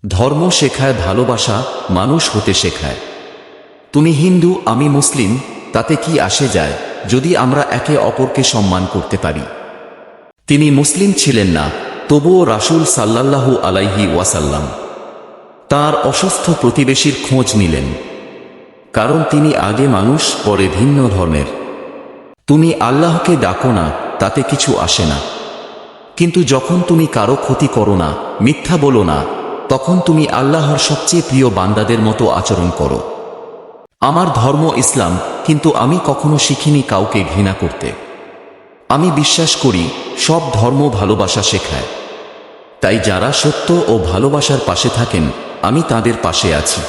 ধর্ম শেখায় ভালোবাসা, মানুষ হতে শেখায়। তুমি হিন্দু, আমি মুসলিম, তাতে কি আসে যায় যদি আমরা একে অপরকে সম্মান করতে পারি? তিনি মুসলিম ছিলেন না, তবুও রাসূল সাল্লাল্লাহু আলাইহি ওয়াসাল্লাম তাঁর অসুস্থ প্রতিবেশীর খোঁজ নিলেন, কারণ তিনি আগে মানুষ, পরে ভিন্ন ধর্মের। তুমি আল্লাহকে ডাকো না, তাতে কিছু আসে না, কিন্তু যখন তুমি কারো ক্ষতি করো না, মিথ্যা বলো না, তখন তুমি আল্লাহর সবচেয়ে প্রিয় বান্দাদের মতো আচরণ করো। আমার ধর্ম ইসলাম, কিন্তু আমি কখনো শিখিনি কাউকে ঘৃণা করতে। আমি বিশ্বাস করি সব ধর্ম ভালোবাসা শেখায়। তাই যারা সত্য ও ভালোবাসার পাশে থাকেন, আমি তাদের পাশে আছি।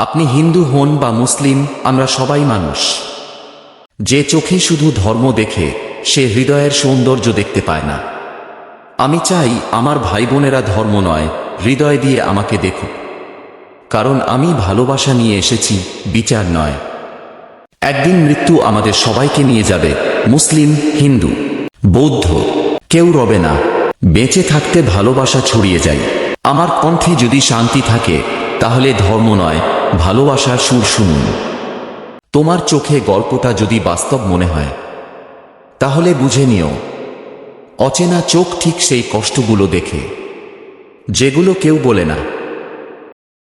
আপনি হিন্দু হন বা মুসলিম, আমরা সবাই মানুষ। যে চোখে শুধু ধর্ম দেখে, সে হৃদয়ের সৌন্দর্য দেখতে পায় না। আমি চাই আমার ভাই বোনেরা ধর্ম নয়, হৃদয় দিয়ে আমাকে দেখুক, কারণ আমি ভালোবাসা নিয়ে এসেছি, বিচার নয়। একদিন মৃত্যু আমাদের সবাইকে নিয়ে যাবে, মুসলিম, হিন্দু, বৌদ্ধ, কেউ রবে না। বেঁচে থাকতে ভালোবাসা ছড়িয়ে যাই। আমার কণ্ঠে যদি শান্তি থাকে, তাহলে ধর্ম নয়, ভালোবাসার সুর শুনুন। তোমার চোখে গল্পটা যদি বাস্তব মনে হয়, তাহলে বুঝে নিও, অচেনা চোখ ঠিক সেই কষ্টগুলো দেখে, যেগুলো কেউ বলে না।